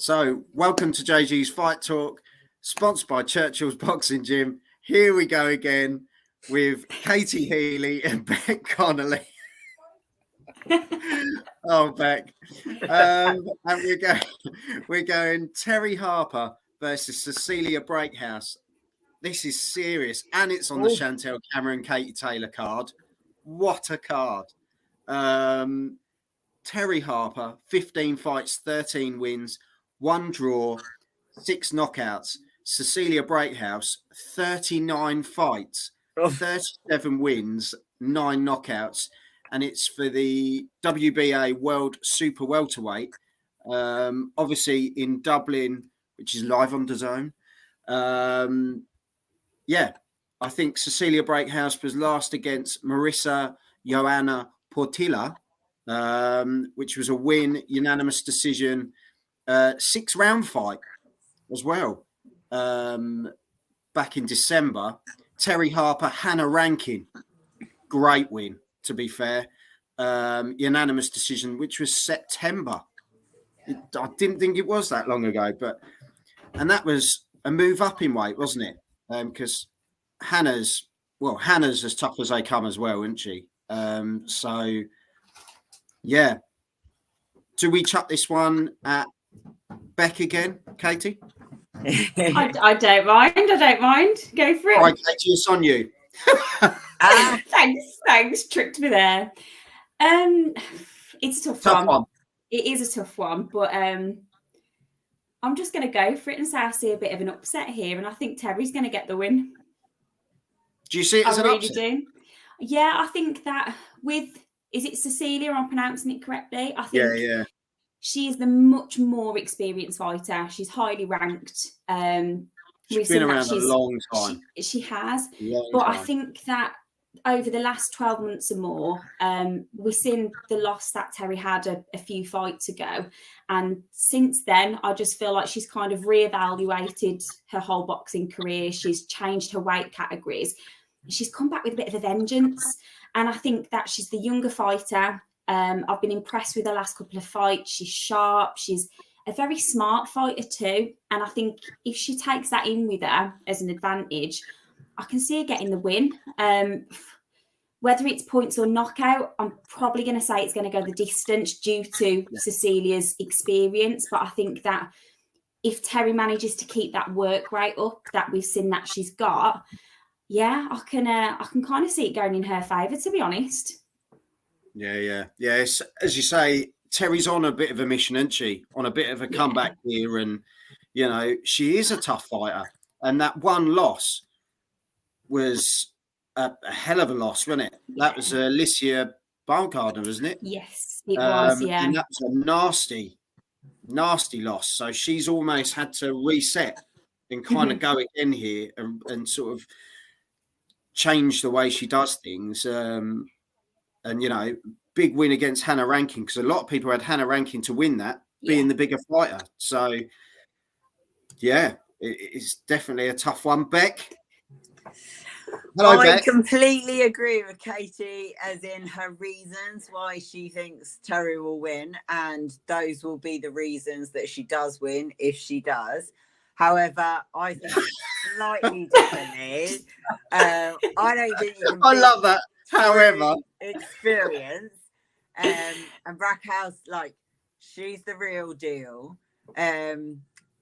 So, welcome to JG's Fight Talk, sponsored by Churchill's Boxing Gym. Here we go again with Katie Healy and Beck Connolly. Oh, Beck. And we're going Terri Harper versus Cecilia Braekhus. This is serious, and it's on the Chantel Cameron Katie Taylor card. What a card. Terri Harper, 15 fights, 13 wins, 1 draw, 6 knockouts. Cecilia Braekhus, 39 fights, 37 wins, 9 knockouts. And it's for the WBA World Super Welterweight, obviously in Dublin, which is live on DAZN. I think Cecilia Braekhus was last against Marissa Joanna Portilla, which was a win, unanimous decision, 6-round fight as well, back in December. Terri Harper, Hannah Rankin, great win, to be fair. Unanimous decision, which was September. I didn't think it was that long ago, and that was a move up in weight, wasn't it? Because Hannah's as tough as they come as well, isn't she? Yeah. Do we chuck this one at Beck again, Katie? I don't mind. Go for it. All right, Katie, it's on you. Thanks. Tricked me there. It's a tough one. It is a tough one, but I'm just going to go for it and say I see a bit of an upset here, and I think Terri's going to get the win. Do you see it as an upset? I really do. Yeah, I think that is it Cecilia? I'm pronouncing it correctly. I think she is the much more experienced fighter. She's highly ranked. She's been around a long time. She has. I think that over the last 12 months or more, we've seen the loss that Terri had a few fights ago. And since then, I just feel like she's kind of reevaluated her whole boxing career. She's changed her weight categories. She's come back with a bit of a vengeance. And I think that she's the younger fighter. I've been impressed with the last couple of fights. She's sharp. She's a very smart fighter too. And I think if she takes that in with her as an advantage, I can see her getting the win. Whether it's points or knockout, I'm probably going to say it's going to go the distance due to Cecilia's experience. But I think that if Terri manages to keep that work rate up that we've seen that she's got, I can kind of see it going in her favour, to be honest. Yeah. As you say, Terri's on a bit of a mission, isn't she? On a bit of a comeback here, and she is a tough fighter. And that one loss was a hell of a loss, wasn't it? That was Alicia Baumgartner, wasn't it? Yes, it was. Yeah, and that was a nasty loss. So she's almost had to reset and kind of go again here and sort of change the way she does things. And big win against Hannah Rankin, because a lot of people had Hannah Rankin to win that, being the bigger fighter. So it's definitely a tough one. Beck? Hello, Beck. Completely agree with Katie, as in her reasons why she thinks Terri will win, and those will be the reasons that she does win if she does. However, I think slightly differently. I don't think you can. I love that. However, experience and Braekhus, she's the real deal.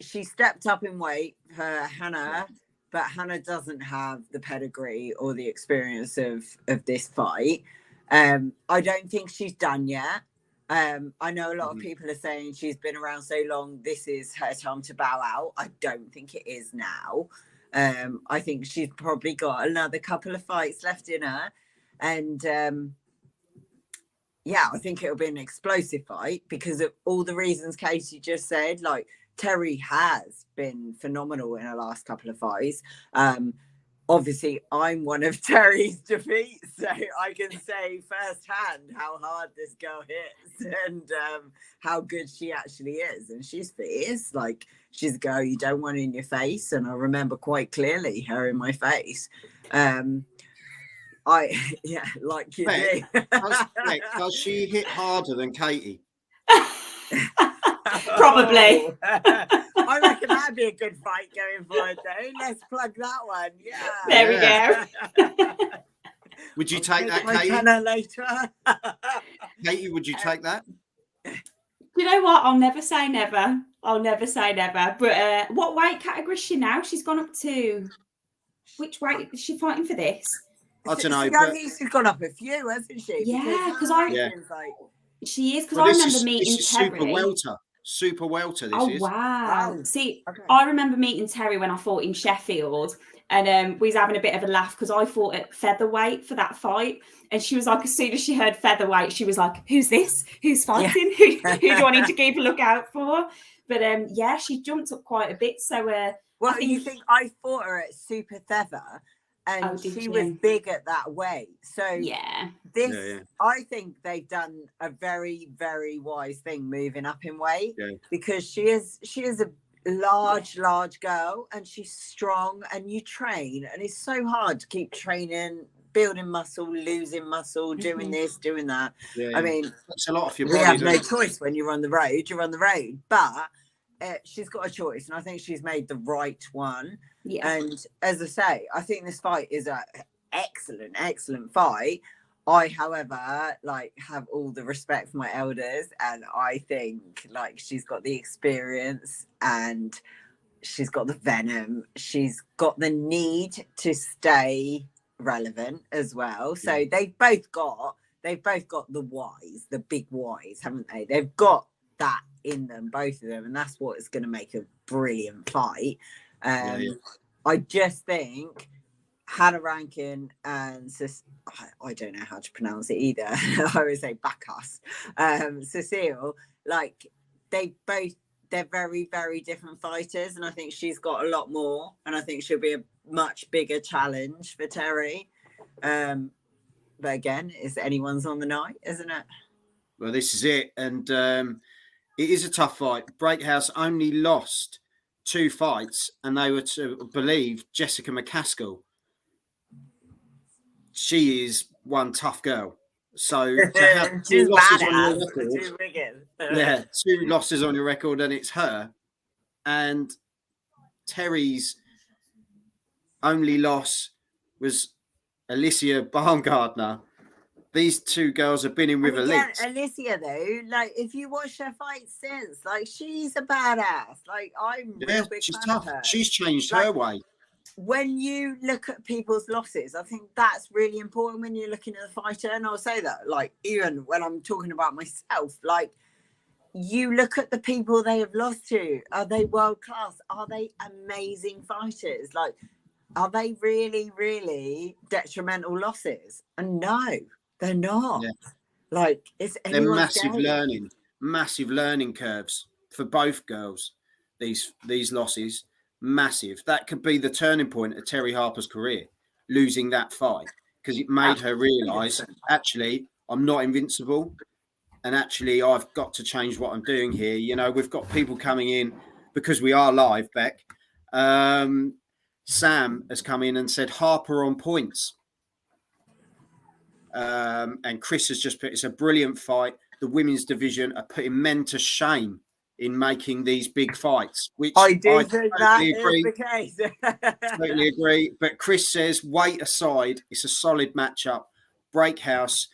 She stepped up in weight for Hannah, but Hannah doesn't have the pedigree or the experience of this fight. I don't think she's done yet. I know a lot of people are saying she's been around so long, this is her time to bow out. I don't think it is now. I think she's probably got another couple of fights left in her. And I think it'll be an explosive fight because of all the reasons Katie just said. Terri has been phenomenal in her last couple of fights. Obviously, I'm one of Terri's defeats, so I can say firsthand how hard this girl hits and how good she actually is. And she's fierce. She's a girl you don't want in your face. And I remember quite clearly her in my face. Like you do. Does she hit harder than Katie? Probably. I reckon that'd be a good fight going forward, though. Let's plug that one. Yeah. There we go. Would you take that, my Katie? Later. Katie, would you take that? You know what? I'll never say never. I'll never say never. But what weight category is she now? She's gone up to... Which weight is she fighting for this? I don't know. I think she's gone up a few, hasn't she? Yeah, because she is. Because Well, I remember meeting Terri. Super welter. This is. Wow. See, okay. I remember meeting Terri when I fought in Sheffield, and we was having a bit of a laugh because I fought at featherweight for that fight, and she was like, as soon as she heard featherweight, she was like, "Who's this? Who's fighting? Yeah. Who do I need to keep a lookout for?" But yeah, she jumped up quite a bit. So, well, you think I fought her at super feather, and she was big at that weight. So yeah, I think they've done a very, very wise thing moving up in weight because she is a large girl and she's strong, and you train, and it's so hard to keep training, building muscle, losing muscle, doing this, doing that. I mean, it's a lot of your body. You have no choice when you're on the road. You're on the road, but she's got a choice, and I think she's made the right one. Yeah. And as I say, I think this fight is a excellent fight. I, however, have all the respect for my elders, and I think she's got the experience, and she's got the venom. She's got the need to stay relevant as well. So they've both got the whys, the big whys, haven't they? They've got that in them, both of them, and that's what is going to make a brilliant fight. I just think Hannah Rankin and I don't know how to pronounce it either. I always say Braekhus. Cecile, they're very, very different fighters, and I think she's got a lot more, and I think she'll be a much bigger challenge for Terri. But again, it's anyone's on the night, isn't it? Well, this is it, and it is a tough fight. Braekhus only lost 2 fights, and they were to believe Jessica McCaskill. She is one tough girl. So to have 2 losses on your record, 2 losses on your record, and it's her. And Terri's only loss was Alicia Baumgardner. These 2 girls have been in with elites. Yeah, Alicia, though, if you watch her fight since, she's a badass. I'm real big she's fan tough. of her. She's changed her way. When you look at people's losses, I think that's really important when you're looking at the fighter. And I'll say that, even when I'm talking about myself, you look at the people they have lost to. Are they world class? Are they amazing fighters? Are they really, really detrimental losses? And no. They're not. Yeah. They're massive learning curves for both girls. These losses, massive. That could be the turning point of Terri Harper's career, losing that fight, because it made her realise, actually, I'm not invincible, and actually, I've got to change what I'm doing here. We've got people coming in because we are live, Beck. Sam has come in and said Harper on points. And Chris has just put, it's a brilliant fight. The women's division are putting men to shame in making these big fights, which I do think that is the case. Totally agree. But Chris says, weight aside, it's a solid matchup. Braekhus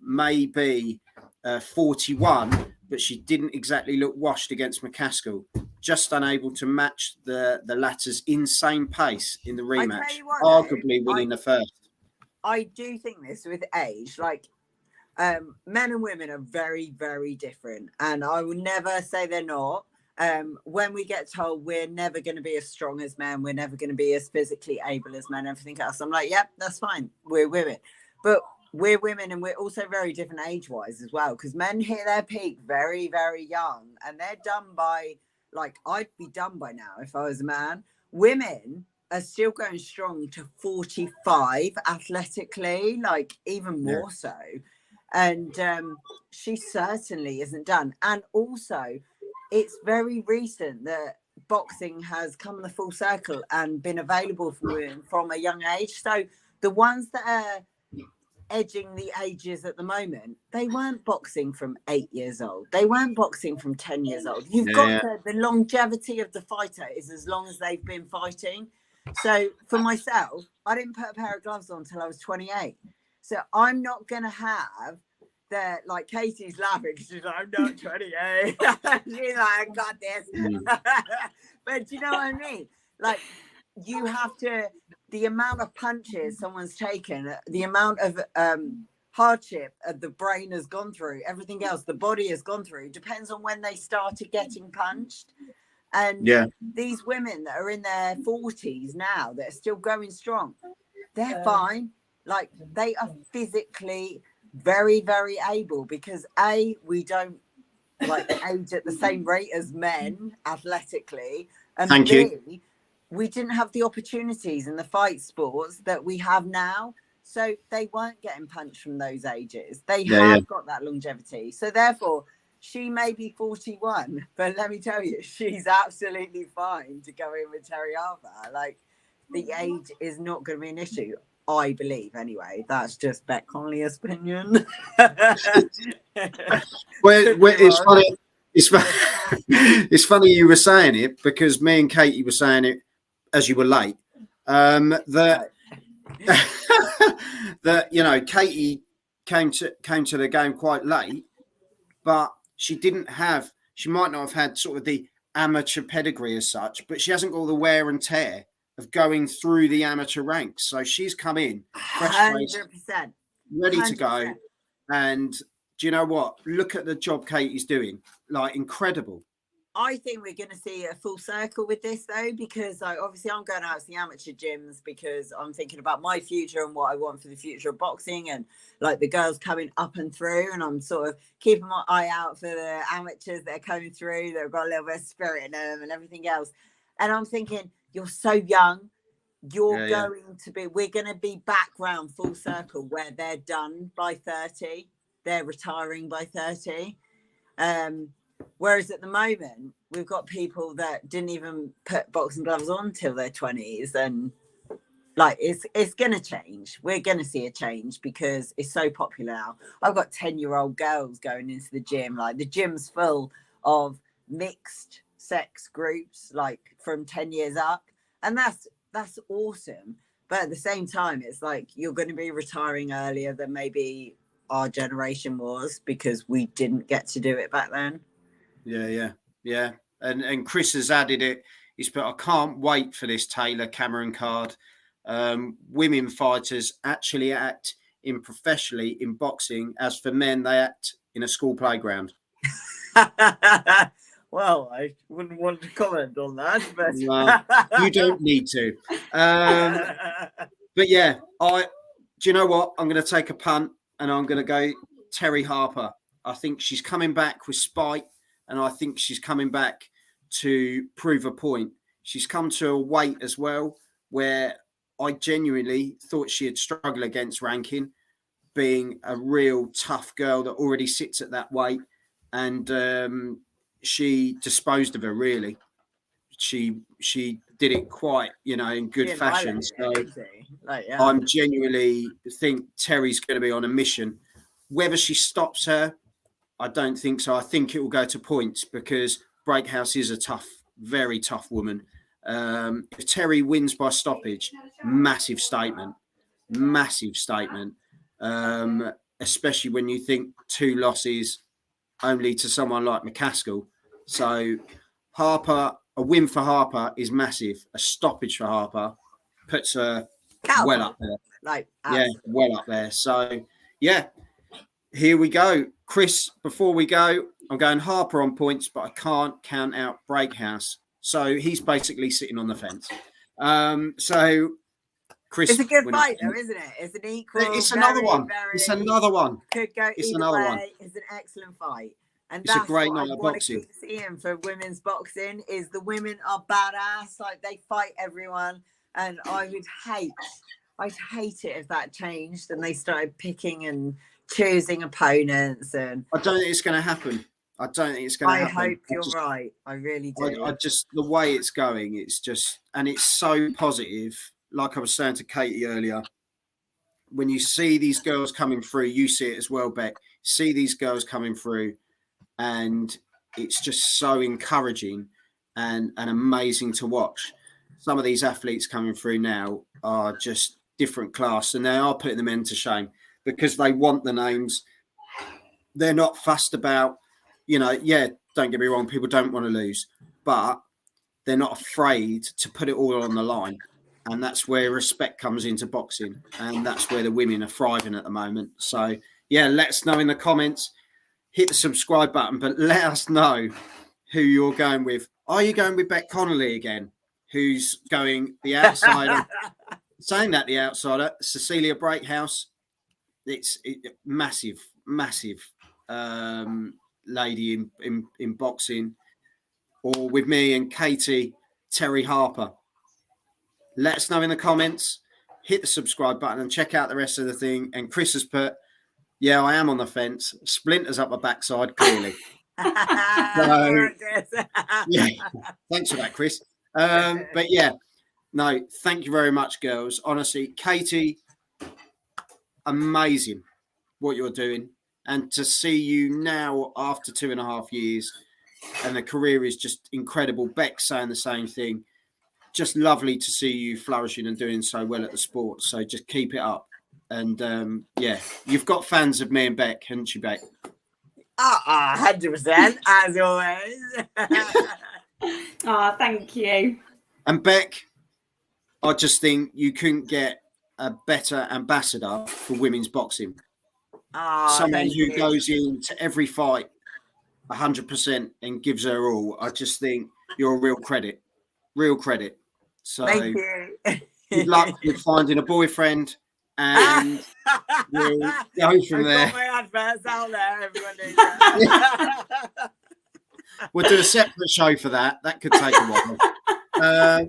may be 41, but she didn't exactly look washed against McCaskill. Just unable to match the latter's insane pace in the rematch, arguably winning the first. I do think this with age, men and women are very, very different. And I will never say they're not. When we get told we're never going to be as strong as men, we're never going to be as physically able as men, everything else, I'm like, yep, that's fine. We're women. But we're women, and we're also very different age-wise as well, because men hit their peak very, very young, and they're done by, I'd be done by now if I was a man. Women are still going strong to 45 athletically, even more so. And she certainly isn't done. And also, it's very recent that boxing has come the full circle and been available for women from a young age. So the ones that are edging the ages at the moment, they weren't boxing from 8 years old. They weren't boxing from 10 years old. You've got the longevity of the fighter is as long as they've been fighting. So for myself, I didn't put a pair of gloves on until I was 28. So I'm not going to have the, like Katie's laughing because she's like, I'm not 28. She's like, I got this. But do you know what I mean? Like, you have to, the amount of punches someone's taken, the amount of hardship the brain has gone through, everything else the body has gone through, depends on when they started getting punched. And these women that are in their 40s now, that are still going strong, they're fine. Like, they are physically very, very able because we don't like age at the same rate as men athletically, and Thank you. We didn't have the opportunities in the fight sports that we have now, so they weren't getting punched from those ages. They have got that longevity. So therefore, she may be 41, but let me tell you, she's absolutely fine to go in with Terri Harper. Like, the age is not going to be an issue, I believe. Anyway, that's just Beck Conley's opinion. It's funny. It's funny you were saying it because me and Katie were saying it as you were late. That you know, Katie came to the game quite late, but she might not have had sort of the amateur pedigree as such, but she hasn't got all the wear and tear of going through the amateur ranks. So she's come in fresh, 100%, ready to go. And do you know what? Look at the job Katie's doing. Like, incredible. I think we're going to see a full circle with this, though, because obviously I'm going out to the amateur gyms because I'm thinking about my future and what I want for the future of boxing, and like the girls coming up and through, and I'm sort of keeping my eye out for the amateurs that are coming through that have got a little bit of spirit in them and everything else. And I'm thinking, you're so young. We're going to be back round full circle where they're done by 30. They're retiring by 30. Whereas at the moment, we've got people that didn't even put boxing gloves on till their 20s. And like, it's going to change. We're going to see a change because it's so popular now. I've got 10-year-old girls going into the gym. Like, the gym's full of mixed sex groups, like from 10 years up. And that's awesome. But at the same time, it's like, you're going to be retiring earlier than maybe our generation was because we didn't get to do it back then. Yeah. And Chris has added it. He's put, I can't wait for this Taylor Cameron card. Women fighters actually act professionally in boxing. As for men, they act in a school playground. Well, I wouldn't want to comment on that, but well, you don't need to. But yeah, do you know what? I'm going to take a punt and I'm going to go Terri Harper. I think she's coming back with spite, and I think she's coming back to prove a point. She's come to a weight as well where I genuinely thought she'd struggle against ranking, being a real tough girl that already sits at that weight. And she disposed of her, really. She did it quite, in good fashion. So I'm genuinely think Terri's going to be on a mission. Whether she stops her, I don't think so. I think it will go to points because Braekhus is a tough, very tough woman. If Terri wins by stoppage, massive statement. Especially when you think 2 losses only to someone like McCaskill. So Harper, a win for Harper is massive. A stoppage for Harper puts her well up there. Well up there. So here we go. Chris, before we go, I'm going Harper on points, but I can't count out Braekhus. So he's basically sitting on the fence. So Chris, it's a good fight, though, isn't it? It's an equal. It's another one. It's another one. Could go either way. It's an excellent fight, and it's that's a great what night I of want boxing. to keep seeing for women's boxing. Is the women are badass, like they fight everyone, and I'd hate it if that changed and they started picking and choosing opponents. And I don't think it's going to happen. I hope you're right. I really do. I just, the way it's going, it's just, and it's so positive. Like I was saying to Katie earlier, when you see these girls coming through, you see it as well, Beck. See these girls coming through, and it's just so encouraging and amazing to watch. Some of these athletes coming through now are just different class, and they are putting the men to shame because they want the names. They're not fussed about, don't get me wrong, people don't want to lose, but they're not afraid to put it all on the line. And that's where respect comes into boxing. And that's where the women are thriving at the moment. So, yeah, let us know in the comments. Hit the subscribe button, but let us know who you're going with. Are you going with Beck Connolly again, who's going the outsider? Saying that the outsider, Cecilia Braekhus, it's massive lady in boxing. Or with me and Katie, Terri Harper. Let us know in the comments. Hit the subscribe button and check out the rest of the thing. And Chris has put, yeah, I am on the fence. Splinters up my backside, clearly. So, yeah, thanks for that, Chris. But yeah, no, thank you very much, girls. Honestly, Katie, amazing what you're doing. And to see you now after 2.5 years, and the career is just incredible. Beck saying the same thing. Just lovely to see you flourishing and doing so well at the sport. So just keep it up. And yeah, you've got fans of me and Beck, haven't you, Beck? 100%, as always. Thank you. And Beck, I just think you couldn't get a better ambassador for women's boxing. Someone who goes into every fight 100% and gives her all. I just think you're a real credit. So thank you. Good luck with finding a boyfriend, and we'll go from there. Got my adverts out there, everyone knows that. We'll do a separate show for that. That could take a while.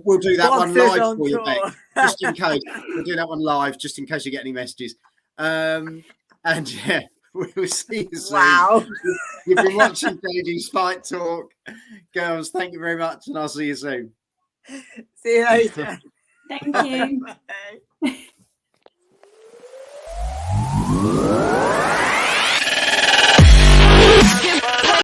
We'll do that one live for you, Beck, just in case. We'll do that one live, just in case you get any messages. And yeah, we'll see you soon. Wow. You've been watching JG's Fight Talk. Girls, thank you very much, and I'll see you soon. See you later. Thank you. Bye.